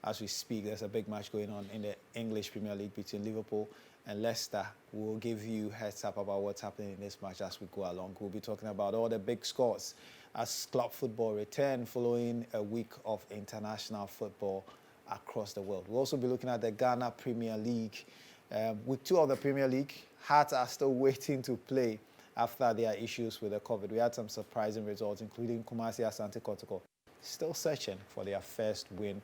as we speak, there's a big match going on in the English Premier League between Liverpool and Leicester. We'll give you heads up about what's happening in this match as we go along. We'll be talking about all the big scores as club football return following a week of international football across the world. We'll also be looking at the Ghana Premier League. Week 2 of the Premier League, Hearts are still waiting to play after their issues with the COVID. We had some surprising results, including Kumasi Asante Kotoko still searching for their first win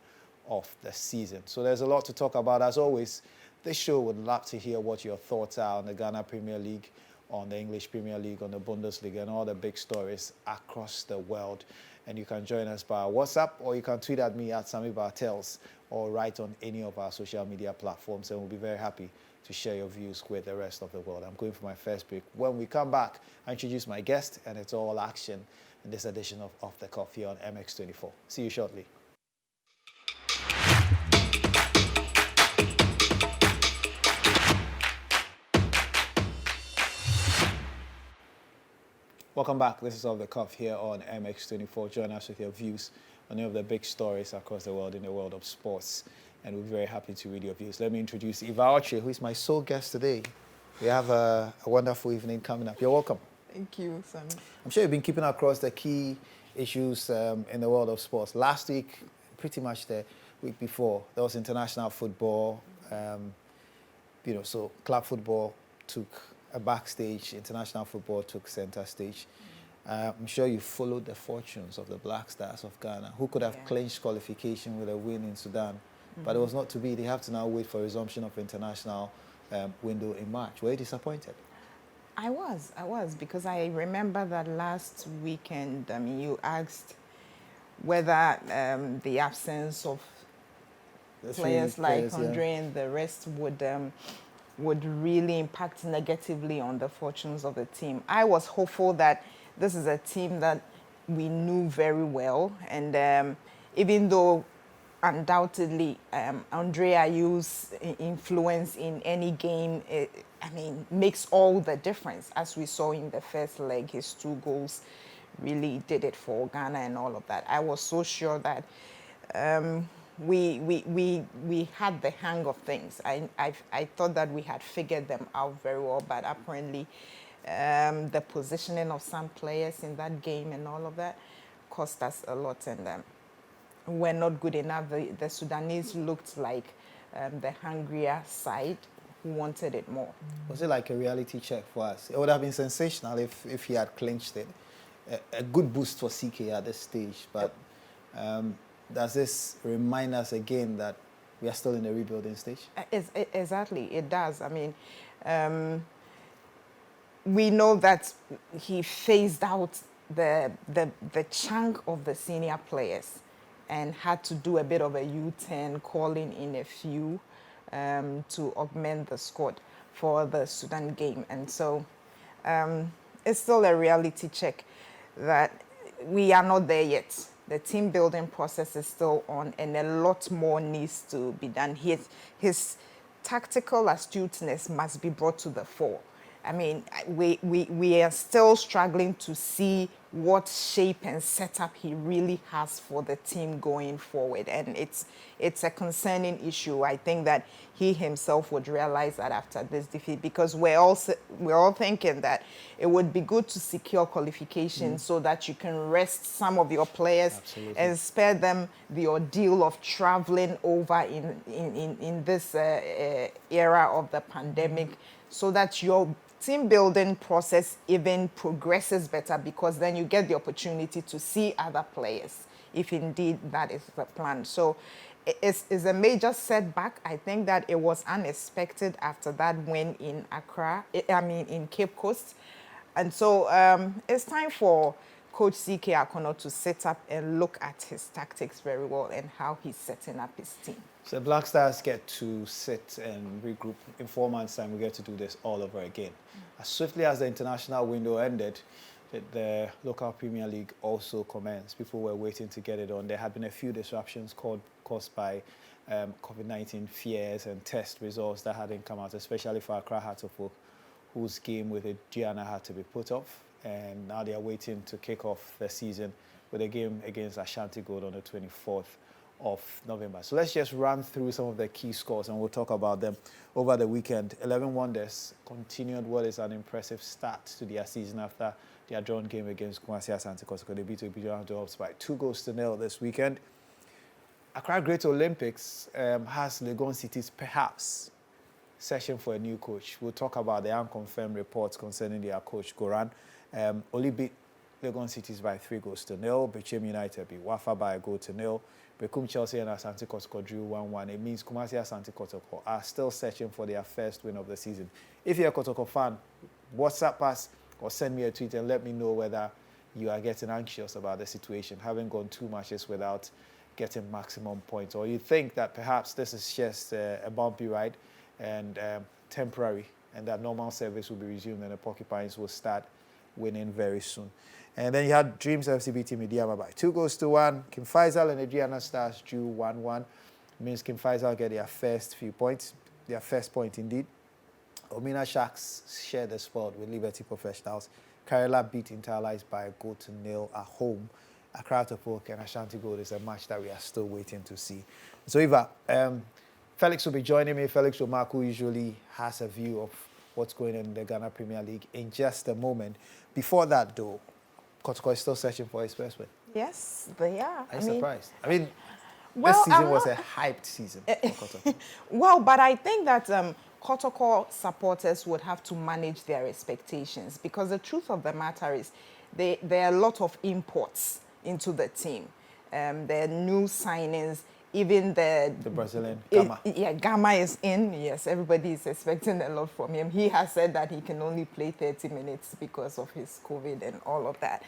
of the season. So there's a lot to talk about. As always, this show would love to hear what your thoughts are on the Ghana Premier League, on the English Premier League, on the Bundesliga, and all the big stories across the world. And you can join us by WhatsApp, or you can tweet at me at Sammy Bartels, or write on any of our social media platforms, and we'll be very happy to share your views with the rest of the world. I'm going for my first break. When we come back, I introduce my guest, and it's all action in this edition of Off the Cuff here on MX24. See you shortly. Welcome back. This is Off the Cuff here on MX24. Join us with your views on any of the big stories across the world in the world of sports. And we're very happy to read your views. Let me introduce Eva Archie, who is my sole guest today. We have a wonderful evening coming up. You're welcome. Thank you, Sam. I'm sure you've been keeping across the key issues in the world of sports. Last week, pretty much the week before, there was international football. So club football took a backstage, international football took center stage. I'm sure you followed the fortunes of the Black Stars of Ghana, who could have clinched qualification with a win in Sudan. But it was not to be. They have to now wait for resumption of international window in March. Were you disappointed? I was, because I remember that last weekend, you asked whether the absence of players like Andre and the rest would really impact negatively on the fortunes of the team. I was hopeful that this is a team that we knew very well, and even though undoubtedly Andre Ayew's influence in any game, makes all the difference. As we saw in the first leg, his 2 goals really did it for Ghana and all of that. I was so sure that we had the hang of things. I thought that we had figured them out very well, but apparently the positioning of some players in that game and all of that cost us a lot, and we're not good enough. The Sudanese looked like the hungrier side who wanted it more. Was it like a reality check for us? It would have been sensational if he had clinched it. A good boost for CK at this stage, but does this remind us again that we are still in the rebuilding stage? Exactly, it does. We know that he phased out the chunk of the senior players and had to do a bit of a U-turn, calling in a few to augment the squad for the Sudan game. And so it's still a reality check that we are not there yet. The team building process is still on, and a lot more needs to be done. His tactical astuteness must be brought to the fore. We are still struggling to see what shape and setup he really has for the team going forward, and it's a concerning issue. I think that he himself would realize that after this defeat, because we're all thinking that it would be good to secure qualification so that you can rest some of your players and spare them the ordeal of traveling over in this era of the pandemic, so that your team building process even progresses better, because then you get the opportunity to see other players, if indeed that is the plan. So it's a major setback. I think that it was unexpected after that win in in Cape Coast. And so it's time for Coach CK Akono to sit up and look at his tactics very well and how he's setting up his team. So Black Stars get to sit and regroup. In 4 months' time, we get to do this all over again. As swiftly as the international window ended, the local Premier League also commenced. People were waiting to get it on. There had been a few disruptions caused by COVID-19 fears and test results that hadn't come out, especially for Accra Hearts of Oak, whose game with Gianna had to be put off. And now they are waiting to kick off the season with a game against Ashanti Gold on the 24th of November. So let's just run through some of the key scores and we'll talk about them over the weekend. 11 Wonders continued what is an impressive start to their season after their drawn game against Kumasi Asante Kotoko. They beat Obidiyah Dogs by 2-0 this weekend. Accra Great Olympics has Legon City's perhaps session for a new coach. We'll talk about the unconfirmed reports concerning their coach, Goran. Only beat Legon Cities by 3-0. Bechem United beat Wafa by 1-0. Bekum Chelsea and Asante Kotoko drew 1-1. It means Kumasi Asante Kotoko are still searching for their first win of the season. If you're a Kotoko fan, WhatsApp us or send me a tweet and let me know whether you are getting anxious about the situation, having gone 2 matches without getting maximum points, or you think that perhaps this is just a bumpy ride and temporary, and that normal service will be resumed and the Porcupines will start winning very soon. And then you had Dreams FCB Mediama by 2-1. Kim Faisal and Adriana Stars drew 1-1. Means Kim Faisal get their first few points, their first point indeed. Omina Sharks shared the spot with Liberty Professionals. Karela beat Interlights by 1-0 at home. Accra Topok and Ashanti Gold is a match that we are still waiting to see. So Eva, Felix will be joining me. Felix Omaku usually has a view of what's going on in the Ghana Premier League in just a moment. Before that though, Kotoko is still searching for his first win. Yes, they are. I'm surprised. I mean, well, this season was a hyped season for Kotoko. Well, but I think that Kotoko supporters would have to manage their expectations, because the truth of the matter is there are a lot of imports into the team. There are new signings, even the Brazilian, Gama. Gama is in. Yes, everybody is expecting a lot from him. He has said that he can only play 30 minutes because of his COVID and all of that.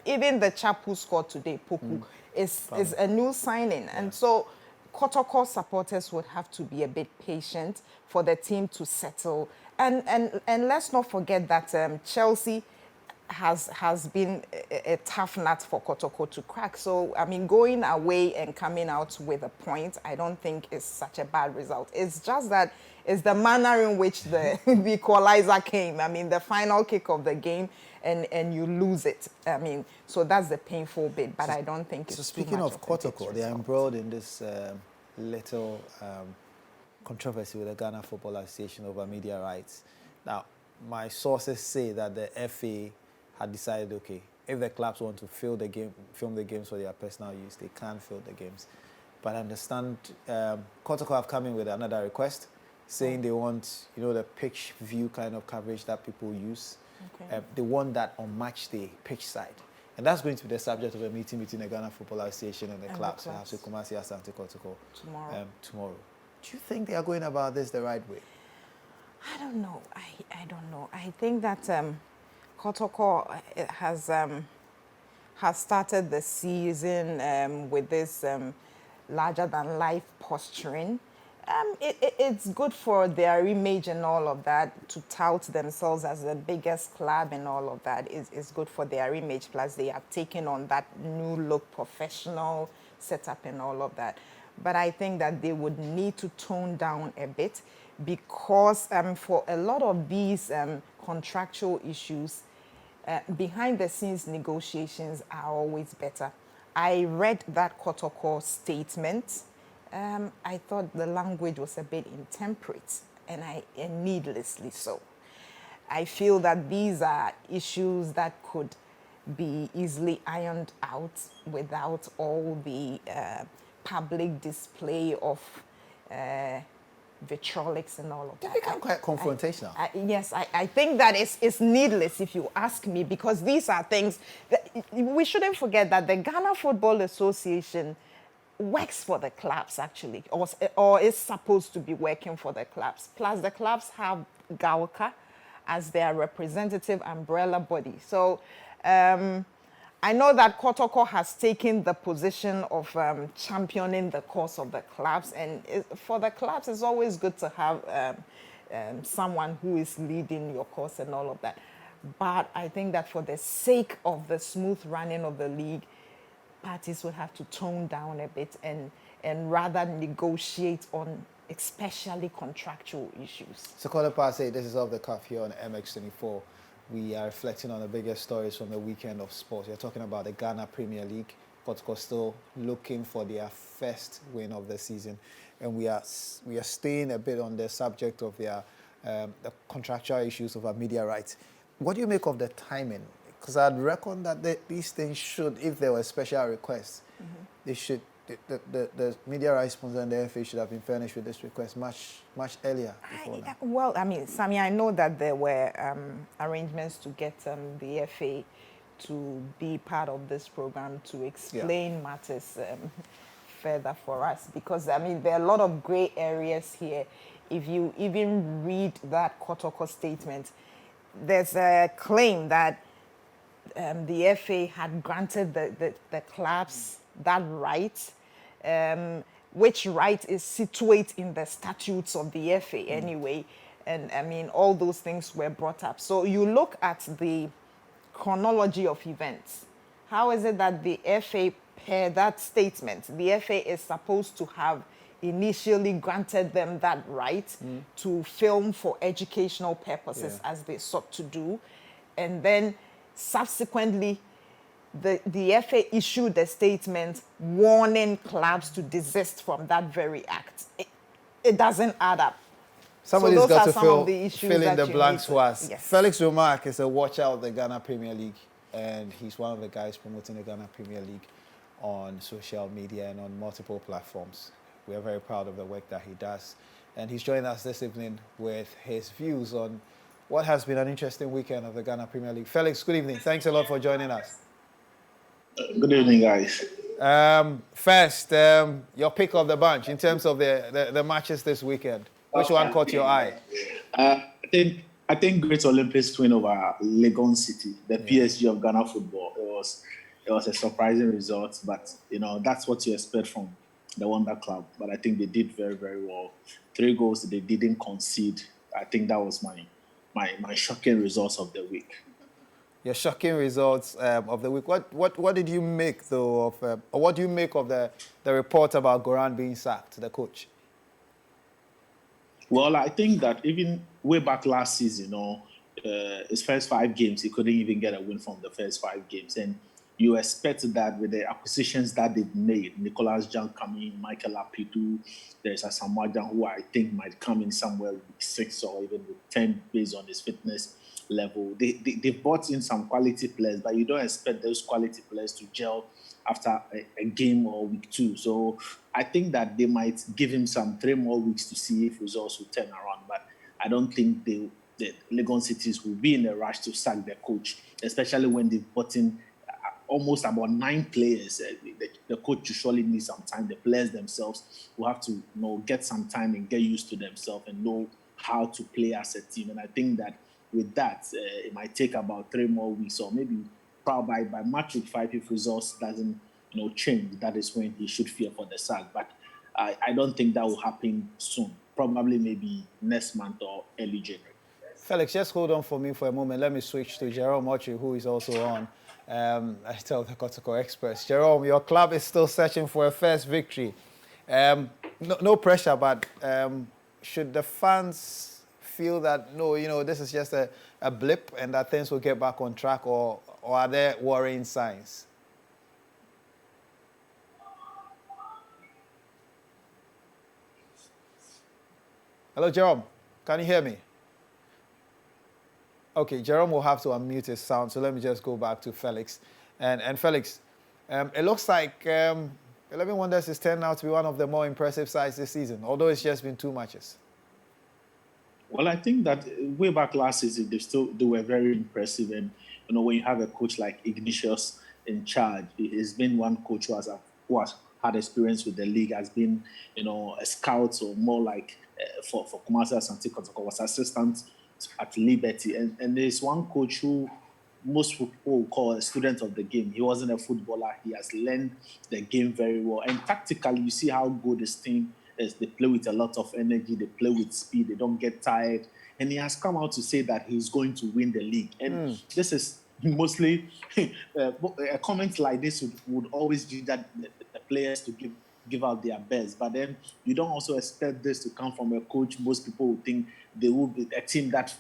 Even the chap who scored today, Poku, is a new signing. Yeah. And so Kotoko supporters would have to be a bit patient for the team to settle. And let's not forget that Chelsea has been a tough nut for Kotoko to crack. So, I mean, going away and coming out with a point, I don't think is such a bad result. It's just that it's the manner in which the equalizer came. I mean, the final kick of the game, and you lose it. I mean, so that's the painful bit, but I don't think it's so speaking too much of Kotoko, they are embroiled in this little controversy with the Ghana Football Association over media rights. Now, my sources say that the FA had decided, okay, if the clubs want to film the games for their personal use, they can film the games. But I understand Kotoko have come in with another request, saying they want, the pitch view kind of coverage that people use. Okay. They want that on match day, pitch side. And that's going to be the subject of a meeting between the Ghana Football Association and the clubs, perhaps with Kumasi Asante Kotoko tomorrow. Do you think they are going about this the right way? I don't know. I don't know. I think that Kotoko has started the season with this larger-than-life posturing. It's good for their image and all of that, to tout themselves as the biggest club and all of that is good for their image. Plus, they have taken on that new look, professional setup and all of that. But I think that they would need to tone down a bit, because for a lot of these contractual issues, behind-the-scenes negotiations are always better. I read that Kotoko statement. I thought the language was a bit intemperate, and needlessly so. I feel that these are issues that could be easily ironed out without all the public display of vitriolics and all of that. They become quite confrontational. Yes, I think that it's needless, if you ask me, because these are things that we shouldn't forget, that the Ghana Football Association works for the clubs, actually, or is supposed to be working for the clubs. Plus, the clubs have GAWCA as their representative umbrella body. So I know that Kotoko has taken the position of championing the cause of the clubs, and for the clubs, it's always good to have someone who is leading your cause and all of that. But I think that for the sake of the smooth running of the league, parties will have to tone down a bit and rather negotiate on especially contractual issues. So, Kola Pase, this is Off the Cuff here on MX24. We are reflecting on the biggest stories from the weekend of sports. We're talking about the Ghana Premier League Kotoko still looking for their first win of the season, and we are staying a bit on the subject of their the contractual issues of our media rights. What do you make of the timing? Because I'd reckon that these things should, if there were special requests, they should. The media rights sponsor and the FA should have been furnished with this request much earlier before now. Well, I mean, Sammy, I know that there were arrangements to get the FA to be part of this program to explain matters further for us, because I mean there are a lot of grey areas here. If you even read that Kotoko statement, there's a claim that the FA had granted the clubs that right, which right is situate in the statutes of the FA anyway. And I mean, all those things were brought up. So you look at the chronology of events. How is it that the FA, per that statement, the FA is supposed to have initially granted them that right to film for educational purposes as they sought to do, and then subsequently the FA issued a statement warning clubs to desist from that very act? It doesn't add up. Somebody's so those got are to some of the issues fill in that the you blanks need for us. Yes. Felix Remarque is a watcher of the Ghana Premier League, and he's one of the guys promoting the Ghana Premier League on social media and on multiple platforms. We are very proud of the work that he does. And he's joining us this evening with his views on what has been an interesting weekend of the Ghana Premier League. Felix, good evening. Thanks a lot for joining us. Good evening, guys. First, your pick of the bunch in terms of the matches this weekend. Which one caught your eye? I think Great Olympics win over Legon City, the PSG of Ghana football. It was a surprising result, but that's what you expect from the Wonder Club. But I think they did very, very well. 3 goals they didn't concede. I think that was my shocking results of the week. Your shocking results of the week. What did you make though of, or what do you make of the report about Goran being sacked, the coach? Well, I think that even way back last season, his first 5 games, he couldn't even get a win from the first 5 games. And you expect that with the acquisitions that they've made, Nicolas Jan coming, Michael Apidu, there's a Samoa Jan who I think might come in somewhere with 6 or even with 10 based on his fitness level. They've brought in some quality players, but you don't expect those quality players to gel after a game or week 2. So I think that they might give him some 3 more weeks to see if results will turn around. But I don't think the Legon Cities will be in a rush to sack their coach, especially when they've brought in almost about 9 players. The coach will surely need some time. The players themselves will have to get some time and get used to themselves and know how to play as a team. And I think that with that, it might take about 3 more weeks, or maybe probably by match week 5, if results doesn't change, that is when he should fear for the sack. But I don't think that will happen soon. Probably maybe next month or early January. Felix, just hold on for me for a moment. Let me switch to Jerome Ochi, who is also on. I tell the Kotoko Express. Jerome, your club is still searching for a first victory. No pressure, but should the fans feel that, this is just a blip and that things will get back on track, or are there worrying signs? Hello, Jerome. Can you hear me? Okay, Jerome will have to unmute his sound, so let me just go back to Felix. And Felix, it looks like 11 Wonders is turned out to be one of the more impressive sides this season, although it's just been 2 matches. Well, I think that way back last season, they were very impressive. And, when you have a coach like Ignatius in charge, he's been one coach who has had experience with the league, has been, a scout, or more like for Kumasi Asante Kotoko, was assistant at Liberty. And there's one coach who most people call a student of the game. He wasn't a footballer. He has learned the game very well. And tactically, you see how good his team is. They play with a lot of energy. They play with speed. They don't get tired. And he has come out to say that he's going to win the league. And this is mostly a comment like this would always do that the players to give out their best. But then you don't also expect this to come from a coach. Most people would think they will be a team that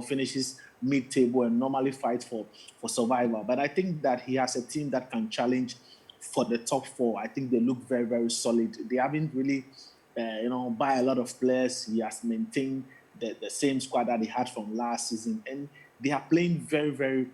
finishes mid-table and normally fight for survival. But I think that he has a team that can challenge for the top four. I think they look very, very solid. They haven't really, buy a lot of players. He has maintained the same squad that he had from last season, and they are playing very, very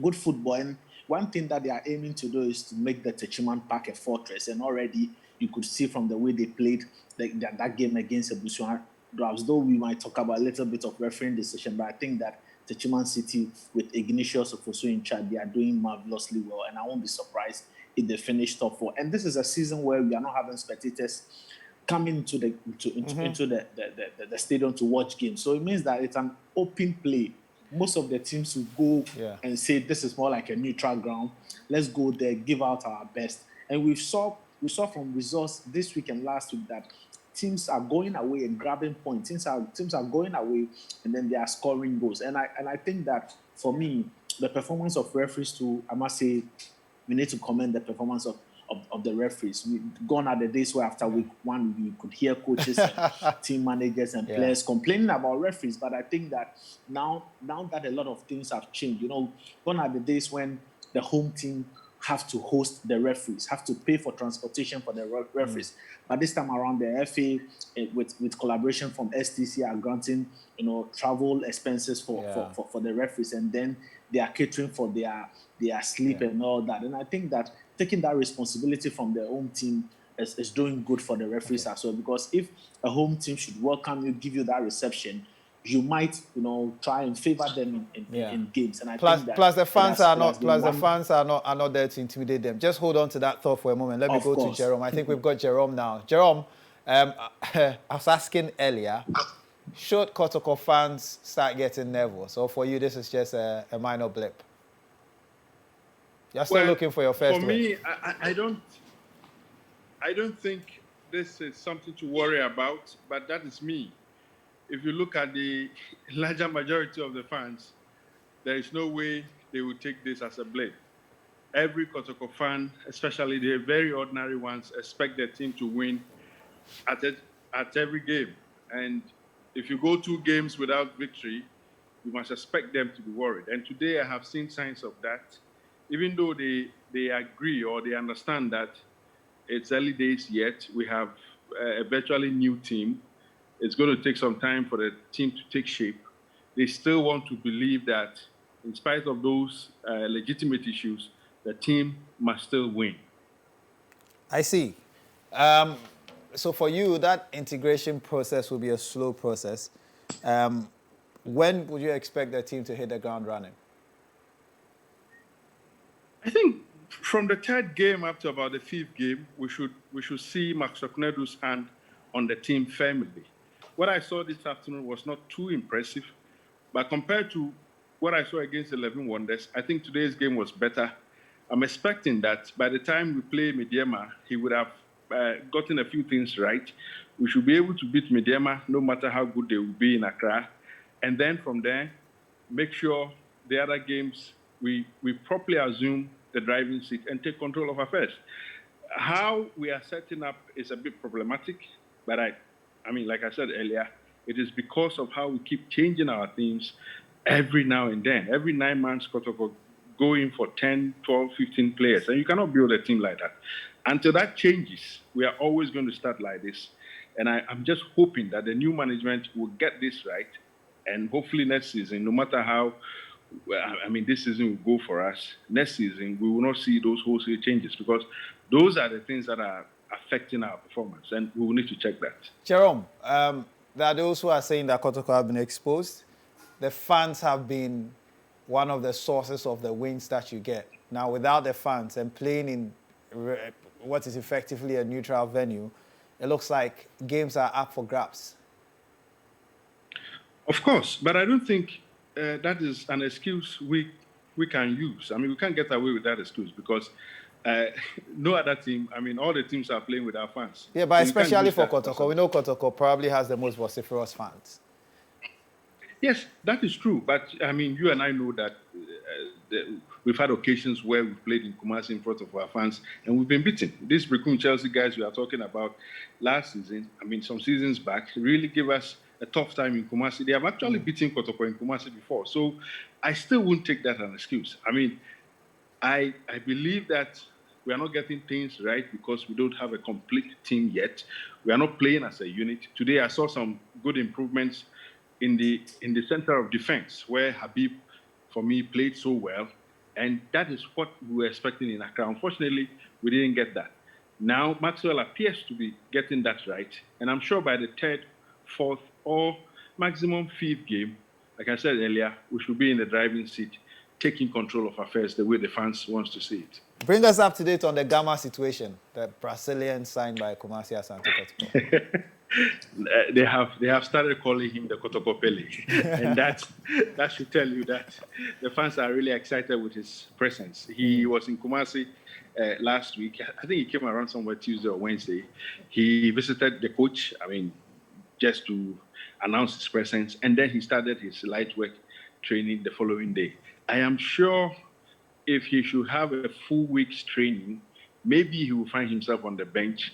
good football. And one thing that they are aiming to do is to make the Techiman Park a fortress. And already you could see from the way they played that game against Ebusua Drafts, though we might talk about a little bit of refereeing decision, but I think that Techiman City with Ignatius Ofosu in charge, they are doing marvelously well, and I won't be surprised if they finish top four. And this is a season where we are not having spectators coming into the stadium to watch games. So it means that it's an open play. Most of the teams will go and say, this is more like a neutral ground. Let's go there, give out our best. And we saw from results this week and last week that teams are going away and grabbing points. Teams are going away and then they are scoring goals. And I think that for me, the performance of referees too, I must say, we need to commend the performance of the referees. Gone are the days where after week one, we could hear coaches and team managers and players complaining about referees. But I think that now that a lot of things have changed, gone are the days when the home team have to host the referees, have to pay for transportation for the referees. But this time around, the FA, with collaboration from STC, are granting, travel expenses for the referees, and then they are catering for their sleep and all that. And I think that taking that responsibility from their home team is doing good for the referees as well. Because if a home team should welcome you, give you that reception, you might, try and favor them in games. And I think that the fans are not there to intimidate them. Just hold on to that thought for a moment. Let me go to Jerome. I think we've got Jerome now. Jerome, I was asking earlier, should Kotoko fans start getting nervous, or for you this is just a minor blip? You're still looking for your first win. For me, I don't think this is something to worry about, but that is me. If you look at the larger majority of the fans, there is no way they will take this as a blame. Every Kotoko fan, especially the very ordinary ones, expect their team to win at every game. And if you go 2 games without victory, you must expect them to be worried. And today I have seen signs of that. Even though they agree or they understand that it's early days yet, we have a virtually new team. It's going to take some time for the team to take shape. They still want to believe that in spite of those legitimate issues, the team must still win. I see. So for you, that integration process will be a slow process. When would you expect the team to hit the ground running? I think from the 3rd game up to about the 5th game, we should see Max Oknedu's hand on the team firmly. What I saw this afternoon was not too impressive, but compared to what I saw against 11 Wonders, I think today's game was better. I'm expecting that by the time we play Medeama, he would have gotten a few things right. We should be able to beat Medeama no matter how good they will be in Accra. And then from there, make sure the other games, we properly assume the driving seat and take control of affairs. How we are setting up is a bit problematic, but I mean, like I said earlier, it is because of how we keep changing our teams every now and then. Every 9 months, Kotoko going for 10, 12, 15 players. And you cannot build a team like that. Until that changes, we are always going to start like this. And I'm just hoping that the new management will get this right. And hopefully next season, no matter how, this season will go for us. Next season, we will not see those wholesale changes because those are the things that are affecting our performance, and we will need to check that. Jerome, there are those who are saying that Kotoko have been exposed. The fans have been one of the sources of the wins that you get. Now, without the fans and playing in what is effectively a neutral venue, it looks like games are up for grabs. Of course, but I don't think that is an excuse we can use. I mean, we can't get away with that excuse because no other team, all the teams are playing with our fans. Yeah, but so especially for Kotoko. We know Kotoko probably has the most vociferous fans. Yes, that is true. But, you and I know that we've had occasions where we've played in Kumasi in front of our fans and we've been beaten. These Bekum Chelsea guys we are talking about last season, some seasons back, really gave us a tough time in Kumasi. They have actually beaten Kotoko in Kumasi before. So I still wouldn't take that as an excuse. I believe that We are not getting things right because we don't have a complete team yet. We are not playing as a unit. Today, I saw some good improvements in the center of defense, where Habib, for me, played so well. And that is what we were expecting in Accra. Unfortunately, we didn't get that. Now, Maxwell appears to be getting that right. And I'm sure by the third, fourth, or maximum fifth game, like I said earlier, we should be in the driving seat, taking control of affairs the way the fans want to see it. Bring us up to date on the Gama situation, the Brazilian signed by Kumasi Asante Kotoko. They have started calling him the Kotoko Pele, and that should tell you that the fans are really excited with his presence. He was in Kumasi last week. I think he came around somewhere Tuesday or Wednesday. He visited the coach, just to announce his presence, and then he started his light work training the following day. I am sure if he should have a full week's training, maybe he will find himself on the bench.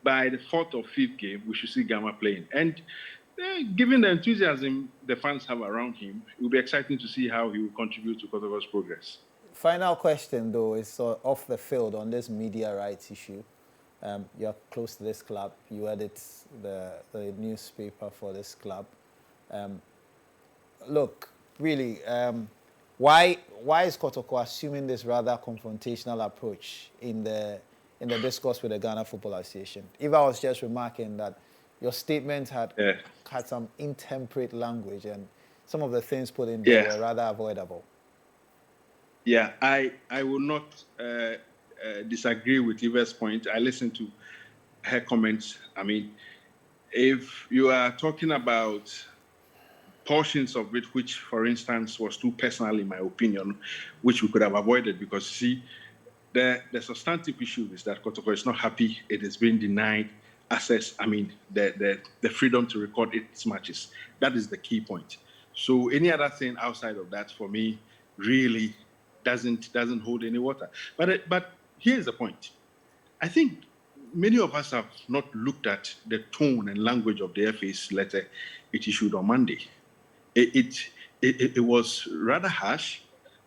By the fourth or fifth game, we should see Gama playing. And given the enthusiasm the fans have around him, it will be exciting to see how he will contribute to Kotoko's progress. Final question, though, is off the field on this media rights issue. You're close to this club. You edit the newspaper for this club. Look, really, why is Kotoko assuming this rather confrontational approach in the discourse with the Ghana Football Association? If I was just remarking that your statement had some intemperate language and some of the things put in there were rather avoidable. Yeah, I will not disagree with Eva's point. I listened to her comments. If you are talking about portions of it, which, for instance, was too personal, in my opinion, which we could have avoided, because, see, the substantive issue is that Kotoko is not happy. It is being denied access, the freedom to record its matches. That is the key point. So any other thing outside of that, for me, really doesn't hold any water. But here's the point. I think many of us have not looked at the tone and language of the FA's letter it issued on Monday. It was rather harsh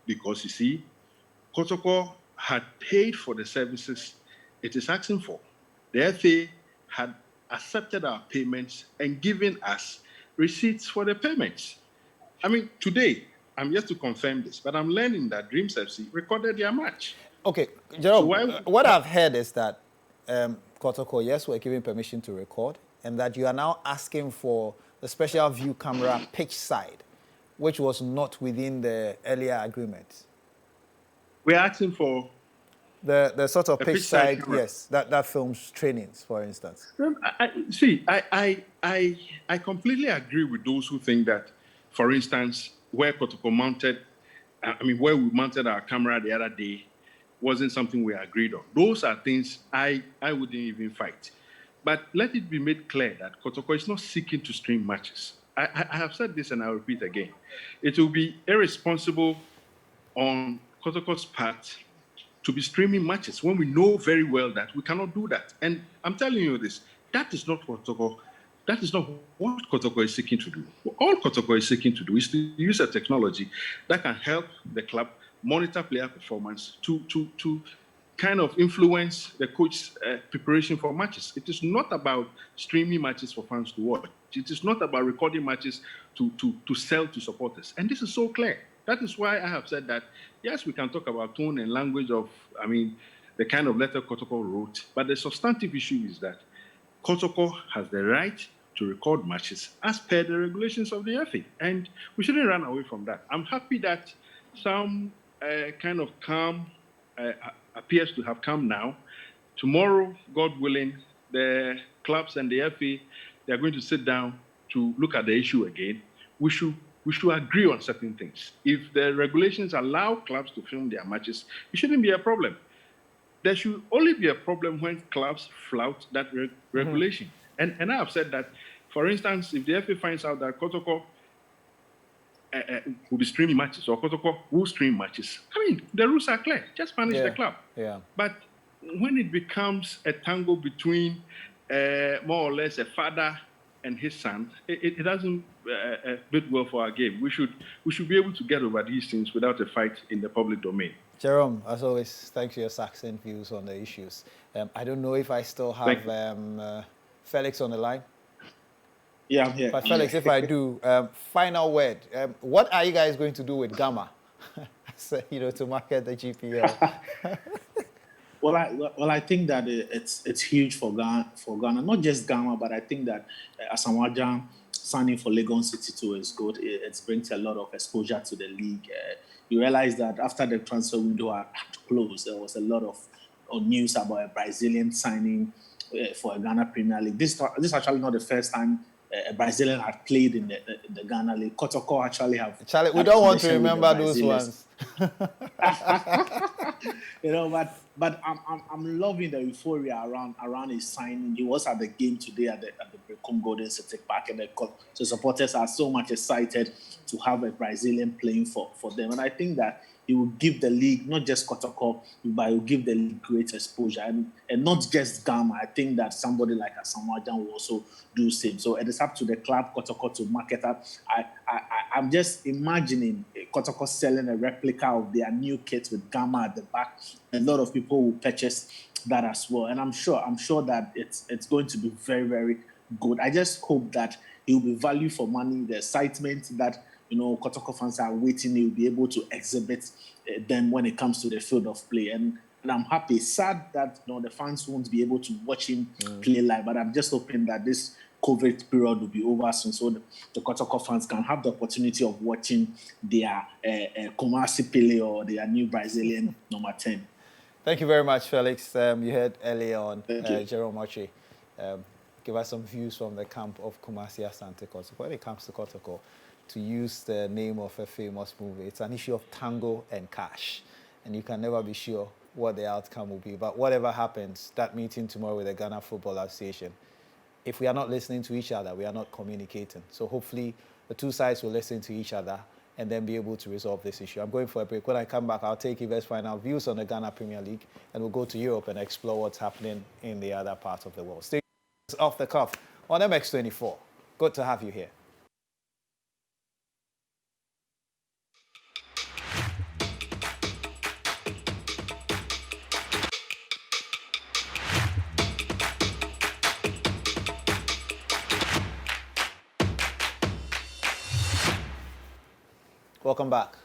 because, you see, Kotoko had paid for the services it is asking for. The FA had accepted our payments and given us receipts for the payments. Today, I'm yet to confirm this, but I'm learning that Dreams FC recorded their match. Okay, Jerome, what I've heard is that Kotoko, yes, we're giving permission to record, and that you are now asking for the special view camera pitch side, which was not within the earlier agreement. We're asking for the sort of pitch side, camera. yes, that films trainings, for instance. I completely agree with those who think that, for instance, where Kotoko mounted, where we mounted our camera the other day, wasn't something we agreed on. Those are things I wouldn't even fight. But let it be made clear that Kotoko is not seeking to stream matches. I have said this and I'll repeat again. It will be irresponsible on Kotoko's part to be streaming matches when we know very well that we cannot do that. And I'm telling you this, that is not what Kotoko is seeking to do. All Kotoko is seeking to do is to use a technology that can help the club monitor player performance to kind of influence the coach's preparation for matches. It is not about streaming matches for fans to watch. It is not about recording matches to sell to supporters. And this is so clear. That is why I have said that, yes, we can talk about tone and language of, the kind of letter Kotoko wrote, but the substantive issue is that Kotoko has the right to record matches as per the regulations of the FA, and we shouldn't run away from that. I'm happy that some kind of calm appears to have come now. Tomorrow, God willing, the clubs and the FA, they're going to sit down to look at the issue again. We should agree on certain things. If the regulations allow clubs to film their matches, it shouldn't be a problem. There should only be a problem when clubs flout that regulation. And I have said that, for instance, if the FA finds out that Kotoko will be streaming matches or Kotoko will stream matches, the rules are clear. Just punish the club. Yeah. But when it becomes a tango between more or less a father and his son, it doesn't bid well for our game. We should be able to get over these things without a fight in the public domain. Jerome, as always, thanks for your succinct views on the issues. I don't know if I still have Felix on the line. Yeah, I'm here. But Felix, if I do, final word. What are you guys going to do with Gamma? So, to market the GPL. Well, I think that it's huge for Ghana. Not just Ghana, but I think that Asamoah Gyan signing for Lagos City too is good. It brings a lot of exposure to the league. You realize that after the transfer window had closed, there was a lot of news about a Brazilian signing for a Ghana Premier League. This is actually not the first time a Brazilian had played in the Ghana League. Kotoko actually have. Charlie, we don't want to remember those ones. But I'm loving the euphoria around his signing. He was at the game today at the Berekum Golden City Park, and the supporters are so much excited to have a Brazilian playing for them. And I think that he will give the league, not just Kotoko, but he will give the league great exposure. And not just Ghana. I think that somebody like Asamoah Gyan will also do the same. So it is up to the club, Kotoko, to market up. I'm just imagining Kotoko selling a replica of their new kit with Gamma at the back. A lot of people will purchase that as well. And I'm sure that it's going to be very, very good. I just hope that it will be value for money, the excitement that Kotoko fans are waiting, he'll be able to exhibit them when it comes to the field of play. And I'm happy. Sad that the fans won't be able to watch him play live, but I'm just hoping that this COVID period will be over soon, so the Kotoko fans can have the opportunity of watching their Kumasi Pele or their new Brazilian number 10. Thank you very much, Felix. You heard earlier on Jerome Ochi give us some views from the camp of Kumasi Asante Kotoko. When it comes to Kotoko, to use the name of a famous movie, it's an issue of tango and cash, and you can never be sure what the outcome will be. But whatever happens, that meeting tomorrow with the Ghana Football Association, if we are not listening to each other, we are not communicating. So hopefully the two sides will listen to each other and then be able to resolve this issue. I'm going for a break. When I come back, I'll take Yves' final views on the Ghana Premier League, and we'll go to Europe and explore what's happening in the other parts of the world. Stay off the cuff on MX24. Good to have you here. Welcome back.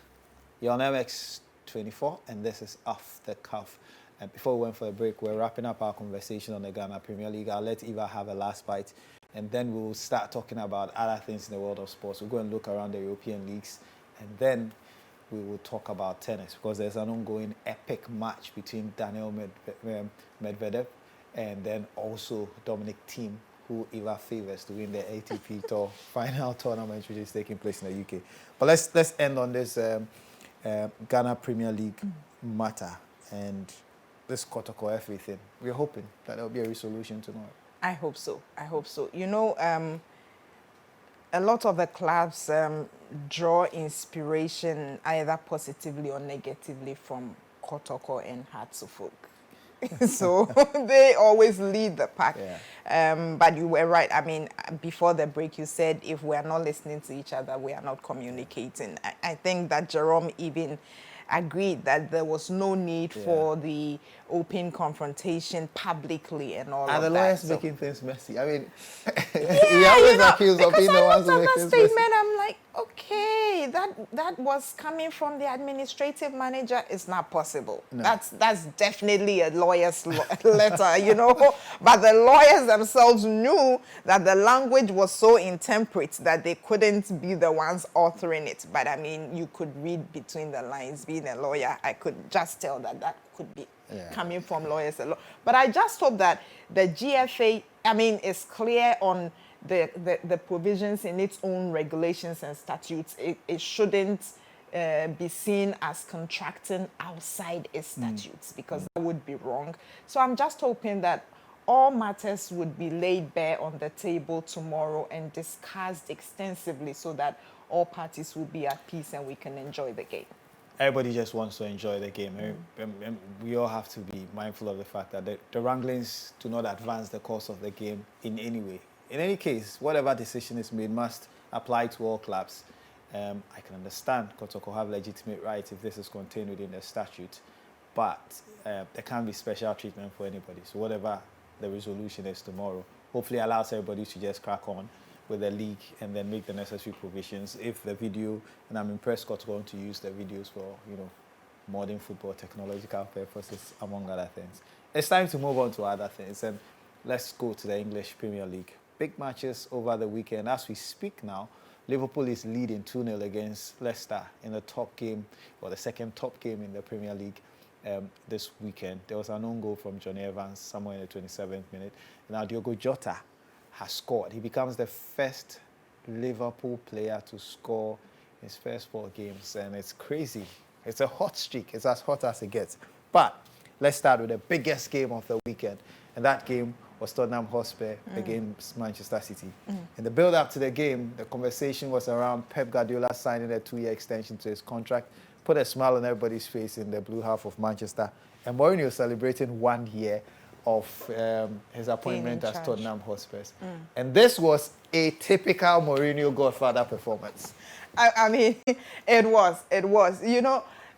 You're on MX24, and this is Off the Cuff. And before we went for a break, we're wrapping up our conversation on the Ghana Premier League. I'll let Eva have a last bite, and then we'll start talking about other things in the world of sports. We'll go and look around the European leagues, and then we will talk about tennis, because there's an ongoing epic match between Daniel Medvedev and then also Dominic Thiem, who Eva favors to win the ATP Tour final tournament, which is taking place in the UK. But let's end on this Ghana Premier League matter and this Kotoko everything. We're hoping that there will be a resolution tomorrow. I hope so. A lot of the clubs draw inspiration either positively or negatively from Kotoko and Hearts-of-Oak. So they always lead the pack. Yeah. But you were right. I mean, before the break, you said if we are not listening to each other, we are not communicating. I think that Jerome even agreed that there was no need for the open confrontation publicly and all of that. And the lawyers making things messy. I mean, we always accused of being the ones who make things messy. I'm like, okay, that was coming from the administrative manager. It's not possible. No. That's definitely a lawyer's letter, But the lawyers themselves knew that the language was so intemperate that they couldn't be the ones authoring it. But I mean, you could read between the lines. Being a lawyer, I could just tell that could be coming from lawyers. But I just hope that the GFA, is clear on the provisions in its own regulations and statutes. It shouldn't be seen as contracting outside its statutes, because that would be wrong. So I'm just hoping that all matters would be laid bare on the table tomorrow and discussed extensively, so that all parties will be at peace and we can enjoy the game. Everybody just wants to enjoy the game. And we all have to be mindful of the fact that the wranglings do not advance the course of the game in any way. in any case, whatever decision is made must apply to all clubs. I can understand Kotoko have legitimate rights if this is contained within the statute, but there can't be special treatment for anybody. So whatever the resolution is tomorrow, hopefully allows everybody to just crack on with the league and then make the necessary provisions. If the video, and I'm impressed Scott's going to use the videos for, modern football technological purposes, among other things. It's time to move on to other things, and let's go to the English Premier League. Big matches over the weekend. As we speak now, Liverpool is leading 2-0 against Leicester in the top game, or the second top game in the Premier League this weekend. There was an own goal from Johnny Evans somewhere in the 27th minute. Now Diogo Jota has scored. He becomes the first Liverpool player to score his first 4 games, and it's crazy. It's a hot streak. It's as hot as it gets. But let's start with the biggest game of the weekend, and that game was Tottenham Hotspur against Manchester City. In the build-up to the game, the conversation was around Pep Guardiola signing a 2-year extension to his contract, put a smile on everybody's face in the blue half of Manchester, and Mourinho celebrating 1 year of his appointment as Tottenham Hotspurs. And this was a typical Mourinho Godfather performance. I mean, it was.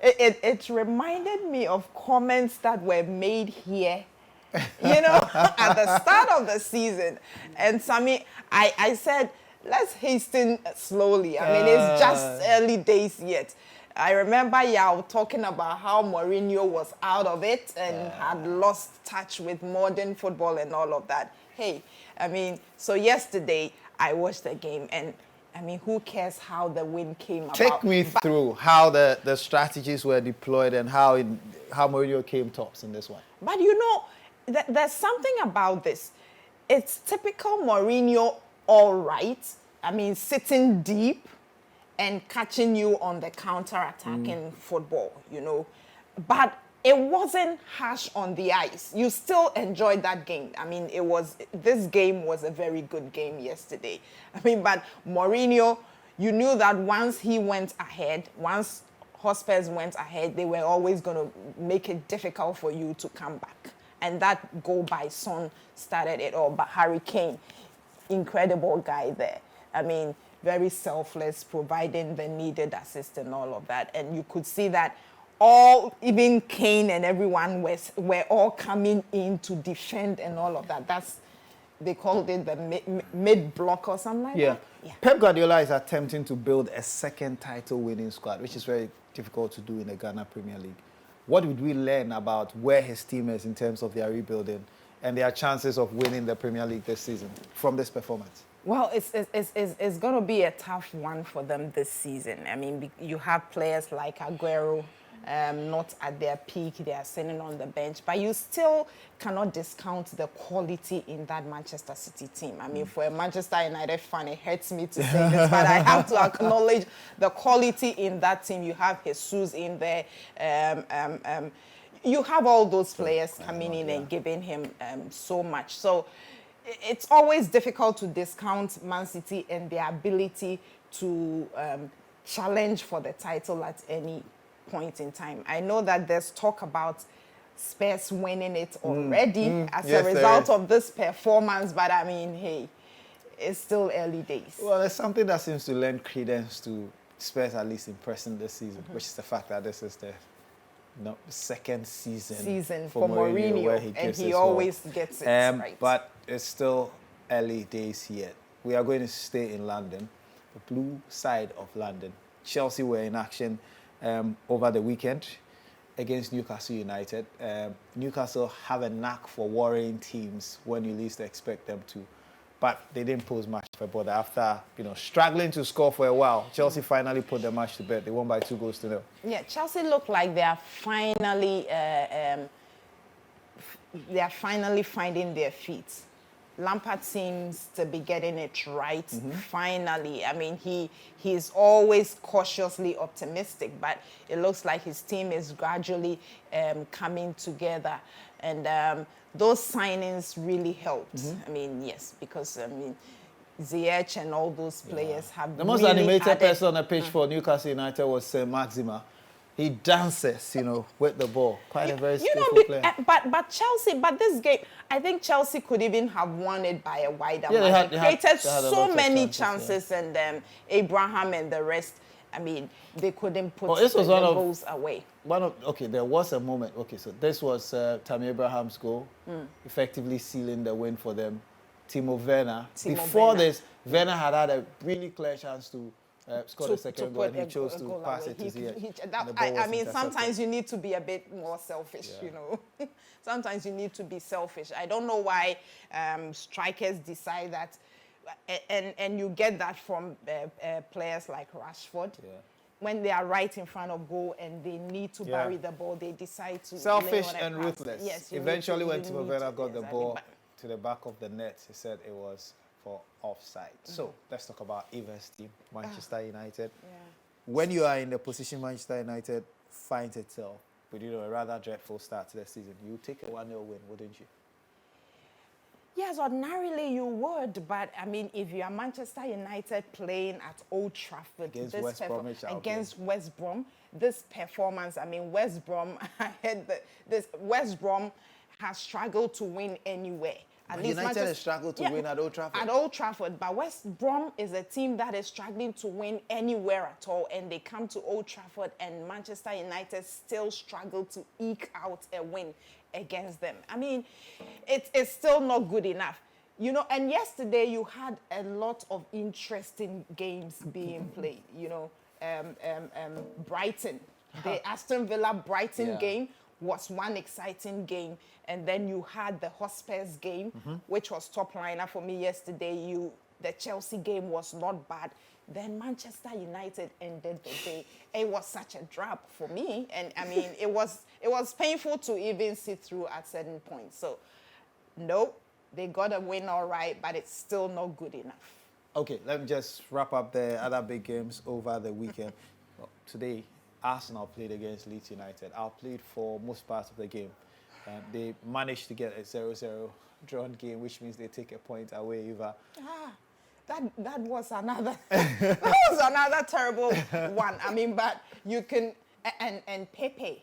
It reminded me of comments that were made here, at the start of the season. And Sammy, I said, let's hasten slowly. I mean, it's just early days yet. I remember Yao talking about how Mourinho was out of it and had lost touch with modern football and all of that. Hey, I mean, so yesterday I watched the game, and I mean, who cares how the win came about? Take me through how the strategies were deployed and how Mourinho came tops in this one. But there's something about this. It's typical Mourinho, all right. I mean, sitting deep and catching you on the counter-attacking football, But it wasn't harsh on the ice. You still enjoyed that game. I mean, this game was a very good game yesterday. I mean, but Mourinho, you knew that once Hotspurs went ahead, they were always going to make it difficult for you to come back. And that goal by Son started it all. But Harry Kane, incredible guy there. I mean, very selfless, providing the needed assist and all of that. And you could see that even Kane and everyone were all coming in to defend and all of that. They called it the mid-block or something like that. Yeah. Pep Guardiola is attempting to build a second title-winning squad, which is very difficult to do in the Ghana Premier League. What would we learn about where his team is in terms of their rebuilding and their chances of winning the Premier League this season from this performance? Well, it's going to be a tough one for them this season. I mean, you have players like Aguero, not at their peak. They are sitting on the bench. But you still cannot discount the quality in that Manchester City team. I mean, for a Manchester United fan, it hurts me to say this, but I have to acknowledge the quality in that team. You have Jesus in there. You have all those players coming in and giving him so much. So it's always difficult to discount Man City and their ability to challenge for the title at any point in time. I know that there's talk about Spurs winning it already as a result of this performance, but I mean, hey, it's still early days. Well, there's something that seems to lend credence to Spurs at least impressing this season, which is the fact that this is the second season for Mourinho, where he always gets it right. But it's still early days yet. We are going to stay in London, the blue side of London. Chelsea were in action over the weekend against Newcastle United. Newcastle have a knack for worrying teams when you least expect them to. But they didn't pose much of a bother. After struggling to score for a while, Chelsea finally put the match to bed. They won by 2-0. Yeah, Chelsea look like they are finally finding their feet. Lampard seems to be getting it right. Finally, I mean, he's always cautiously optimistic, but it looks like his team is gradually coming together, and those signings really helped. I mean, yes, because Ziyech and all those players have the most really animated person on the pitch for Newcastle United was Maxima. He dances, with the ball. Quite a very skillful be- player. but Chelsea, but this game, I think Chelsea could even have won it by a wider Yeah, margin. they had Created a lot so of many chances, chances, and Abraham and the rest. I mean, they couldn't put This was the one of- goals away. There was a moment. Okay, so this was Tammy Abraham's goal, effectively sealing the win for them. Timo Werner. Before Werner. this, Werner had a really clear chance to score the To second goal, and he put a chose to goal pass away. it to Ziyech. That- and the ball I was mean, intercepted. sometimes you need to be a bit more selfish, Sometimes you need to be selfish. I don't know why strikers decide that, and you get that from players like Rashford. Yeah. When they are right in front of goal and they need to Yeah. bury the ball, they decide to Selfish lay on a and pass. ruthless. Yes, you need Eventually, to- when you Timo need Werner to- got the exactly. ball But- to the back of the net, he said it was for offside. So let's talk about Eva's team, Manchester United. Yeah. When you are in the position Manchester United finds itself with a rather dreadful start to the season, you take a 1-0 win, wouldn't you? Yes, ordinarily you would, but I mean, if you are Manchester United playing at Old Trafford Against West Bromwich Albion. against West Brom, this performance, I mean, West Brom, I heard that this West Brom has struggled to win anywhere. At But least United Manchester- has struggled to win at Old Trafford. At Old Trafford, but West Brom is a team that is struggling to win anywhere at all, and they come to Old Trafford, and Manchester United still struggle to eke out a win against them. I mean, it's still not good enough. And yesterday you had a lot of interesting games being played. Brighton, the Aston Villa Brighton Yeah. game was one exciting game, and then you had the Hotspurs game, which was top liner for me yesterday. The Chelsea game was not bad. Then Manchester United ended the day. It was such a drop for me, and I mean, it was painful to even sit through at certain points. So, no, they got a win all right, but it's still not good enough. Okay, let me just wrap up the other big games over the weekend. Well, today, Arsenal played against Leeds United. I played for most parts of the game. They managed to get a 0-0 drawn game, which means they take a point away, Eva. That was another terrible one. I mean, but you can and Pepe,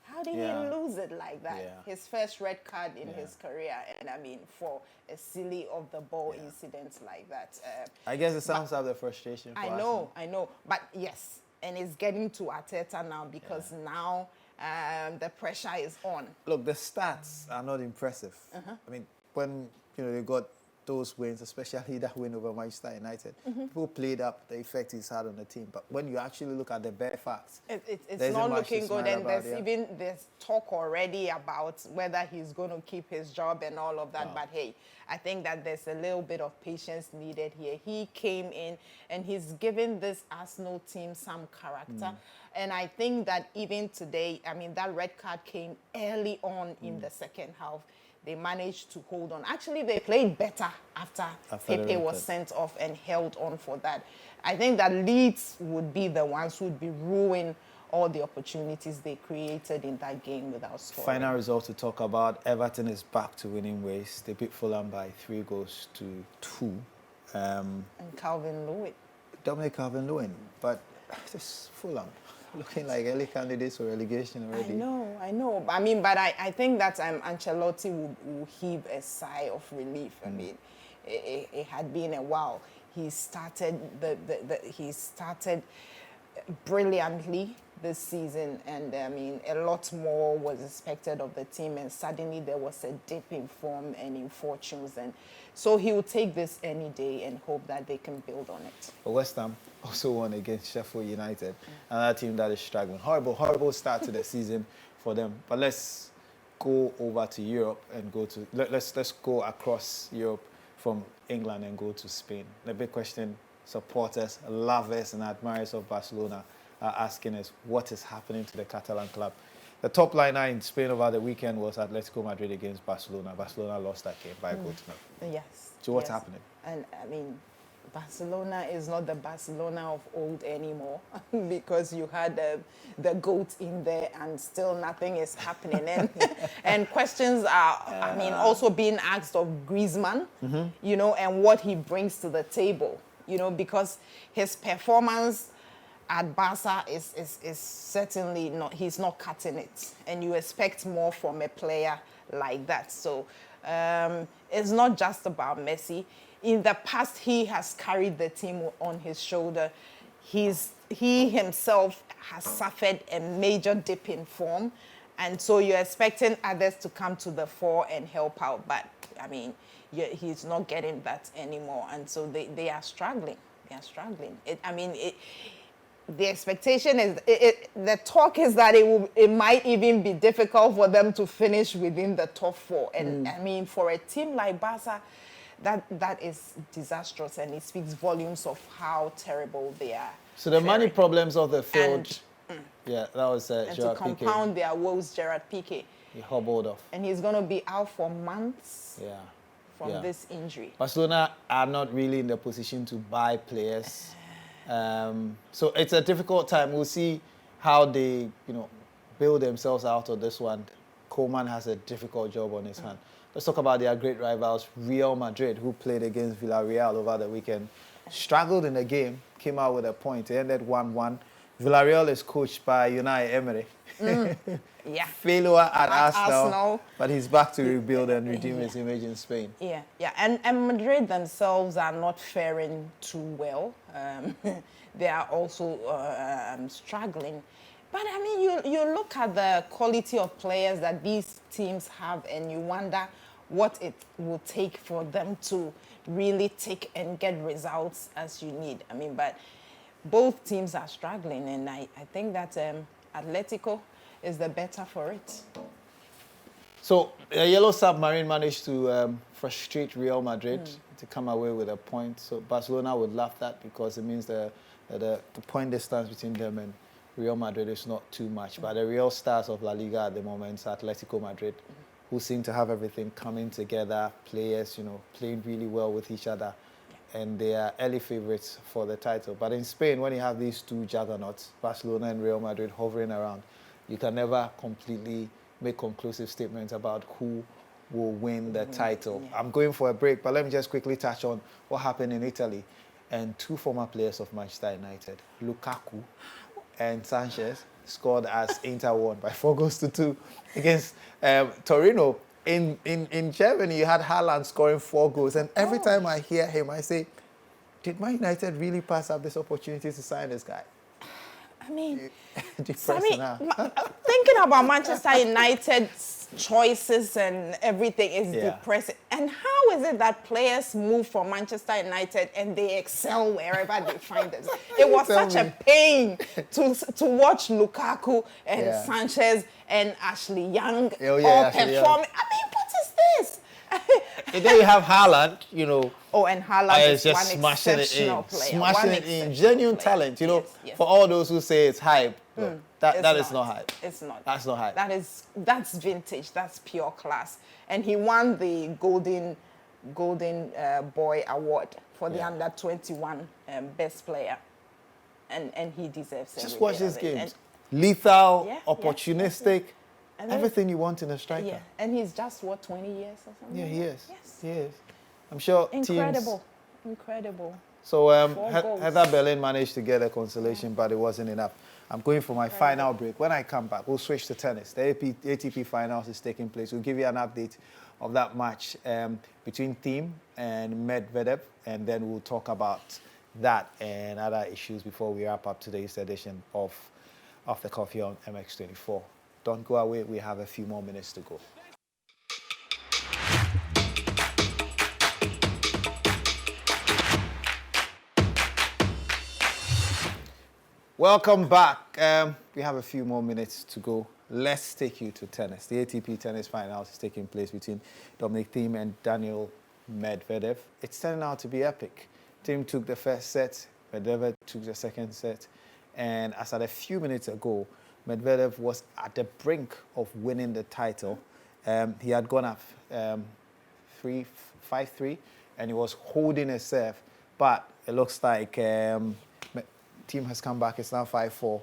how did Yeah. he lose it like that? Yeah. His first red card in Yeah. his career, and I mean for a silly of the ball incident like that. I guess it sums up the frustration for I know, but yes, and it's getting to Arteta now because now the pressure is on. Look, the stats are not impressive. I mean, when they got those wins, especially that win over Manchester United, people played up the effect he's had on the team. But when you actually look at the bare facts, It's there isn't not much to looking good, smile and about, there's talk already about whether he's going to keep his job and all of that. But hey, I think that there's a little bit of patience needed here. He came in and he's given this Arsenal team some character, and I think that even today, I mean, that red card came early on in the second half. They managed to hold on. Actually, they played better after Pepe the was red sent off and held on for that. I think that Leeds would be the ones who would be ruining all the opportunities they created in that game without scoring. final result to talk about, Everton is back to winning ways. They beat Fulham by 3-2. And Calvin Lewin. Dominic Calvert-Lewin, but this Fulham looking like early candidates for relegation already. I know. I mean, but I think that Ancelotti will heave a sigh of relief. I mean, it had been a while. He started he started brilliantly this season, and I mean, a lot more was expected of the team, and suddenly there was a dip in form and in fortunes, and so he will take this any day and hope that they can build on it. But West Ham also won against Sheffield United, another team that is struggling. Horrible start to the season for them. But let's go over to Europe and let's go across Europe from England and go to Spain. The big question supporters, lovers and admirers of Barcelona are asking is what is happening to the Catalan club. The top liner in Spain over the weekend was Atletico Madrid against Barcelona. Barcelona lost that game by a goal to 0. Yes. So what's yes. happening? And I mean, Barcelona is not the Barcelona of old anymore because you had the GOAT in there and still nothing is happening. And questions are, I mean, also being asked of Griezmann, and what he brings to the table, because his performance at Barca is certainly not, he's not cutting it. And you expect more from a player like that. So it's not just about Messi. In the past, he has carried the team on his shoulder. He himself has suffered a major dip in form. And so you're expecting others to come to the fore and help out. But, I mean, he's not getting that anymore. And so they are struggling. They are struggling. The expectation is, the talk is that it might even be difficult for them to finish within the top 4. And I mean, for a team like Barca, that is disastrous, and it speaks volumes of how terrible they are. So the money problems of the field, and that was to Gerard Piqué. compound their woes, Gerard Piqué. He hobbled off. And he's going to be out for months from Yeah. this injury. Barcelona are not really in the position to buy players. So it's a difficult time. We'll see how they, build themselves out of this one. Koeman has a difficult job on his hand. Let's talk about their great rivals, Real Madrid, who played against Villarreal over the weekend. Struggled in the game, came out with a point. It ended 1-1. Villarreal is coached by Unai Emery. Yeah. Failure at Arsenal, Arsenal. but he's back to rebuild and redeem his image in Spain. Yeah. And Madrid themselves are not faring too well. They are also struggling. But, I mean, you look at the quality of players that these teams have, and you wonder what it will take for them to really take and get results as you need. I mean, but both teams are struggling, and I think that Atletico is the better for it. So the Yellow Submarine managed to frustrate Real Madrid to come away with a point. So Barcelona would love that because it means the point distance between them and Real Madrid is not too much. But the real stars of La Liga at the moment is Atletico Madrid, who seem to have everything coming together, players, playing really well with each other. And they are early favourites for the title. But in Spain, when you have these two juggernauts, Barcelona and Real Madrid hovering around, you can never completely make conclusive statements about who will win the title. Yeah. I'm going for a break, but let me just quickly touch on what happened in Italy. And two former players of Manchester United, Lukaku and Sanchez, scored as Inter won by 4-2 against Torino. In Germany, you had Haaland scoring 4 goals. And every time I hear him, I say, did Man United really pass up this opportunity to sign this guy? I mean, Depressing, thinking about Manchester United's choices and everything is depressing. And how is it that players move from Manchester United and they excel wherever they find themselves? It was such a pain to watch Lukaku and Sanchez and Ashley Young all performing. I mean, what is this? And then you have Haaland, Oh, and Haaland is just one smashing exceptional it in. player. Smashing it in. Genuine talent, Yes. For all those who say it's hype, that It's is not hype. It's not. That's not hype. That's vintage. That's pure class. And he won the Golden Boy Award for the under 21 best player, and he deserves it. Just watch these games. Lethal, opportunistic, and everything you want in a striker. Yeah, and he's just 20 years or something. Yeah, he is. Yes. He is. I'm sure Incredible. teams. Incredible. So 4 goals. Heather Berlin managed to get a consolation, but it wasn't enough. I'm going for my final break. When I come back, we'll switch to tennis. The ATP Finals is taking place. We'll give you an update of that match between Thiem and Medvedev, and then we'll talk about that and other issues before we wrap up today's edition of Off the Coffee on MX24. Don't go away. We have a few more minutes to go. Welcome back. We have a few more minutes to go. Let's take you to tennis. The ATP Tennis Finals is taking place between Dominic Thiem and Daniil Medvedev. It's turning out to be epic. Thiem took the first set, Medvedev took the second set, and as at a few minutes ago, Medvedev was at the brink of winning the title. He had gone up 5-3, and he was holding a serve, but it looks like Thiem has come back. It's now 5-4.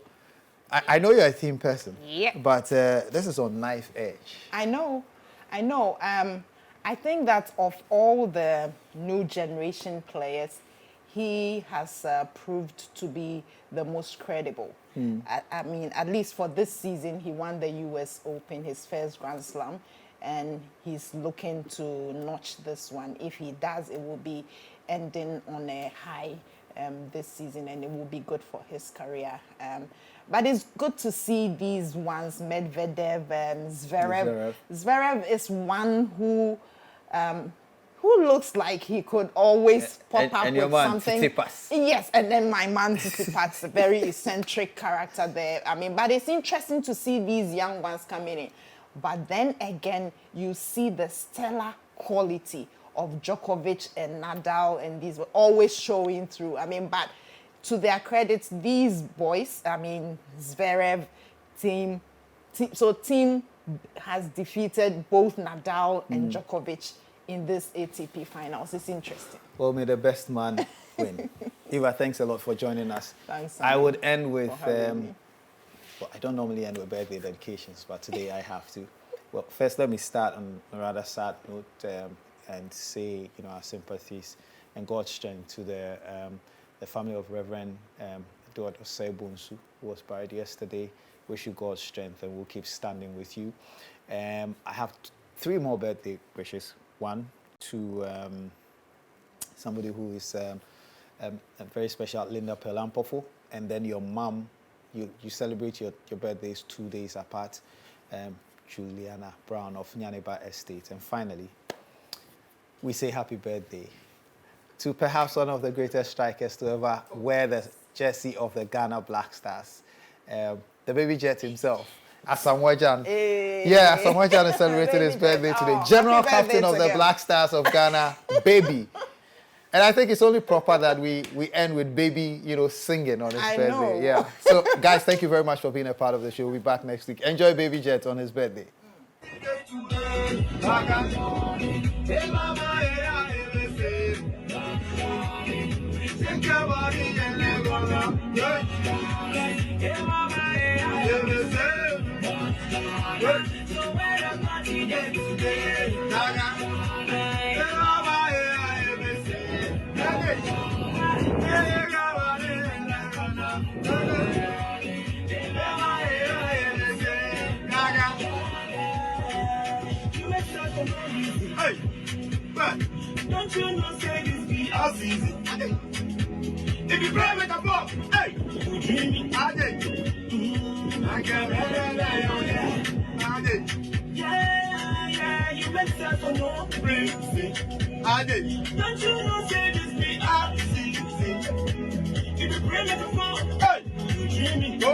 I know you're a Thiem person. Yeah. But this is on knife edge. I know. I think that of all the new generation players, he has proved to be the most credible. I mean, at least for this season, he won the US Open, his first Grand Slam, and he's looking to notch this one. If he does, it will be ending on a high this season, and it will be good for his career. But it's good to see these ones, Medvedev, Zverev. Zverev is one who looks like he could always pop up and your with man, something. Tsitsipas. Yes, and then my man Tsitsipas, a very eccentric character there. I mean, but it's interesting to see these young ones coming in. But then again, you see the stellar quality of Djokovic and Nadal, and these were always showing through. I mean, but to their credit, these boys, I mean, Zverev, Thiem has defeated both Nadal and Djokovic in this ATP finals. It's interesting. Well, may the best man win. Eva, thanks a lot for joining us. Thanks, I Simon, would end with, for having me. well, I don't normally end with birthday dedications, but today I have to. Well, first, let me start on a rather sad note and say, you know, our sympathies and God's strength to the family of Reverend Edward Osei-Bonsu, who was buried yesterday. Wish you God's strength, and we'll keep standing with you. I have 3 more birthday wishes. One to somebody who is a very special, Linda Pelampofo, and then your mom. You celebrate your birthdays 2 days apart, Juliana Brown of Nyaniba Estate. And finally, we say happy birthday to perhaps one of the greatest strikers to ever wear the jersey of the Ghana Black Stars, the baby jet himself, Asamoah Gyan. Hey. Yeah, Asamoah Gyan is celebrating his birthday today. General captain of the Black Stars of Ghana, baby. And I think it's only proper that we end with baby, you know, singing on his birthday. Know. Yeah. So, guys, thank you very much for being a part of the show. We'll be back next week. Enjoy Baby Jet on his birthday. Hey, but don't you know say this be as easy? If you play with the ball, hey, you dreaming, I did. I can't I did. Yeah, you make sense for no reason. I did. Don't you know say this be as easy? If you play with the ball, hey, you dreaming, go.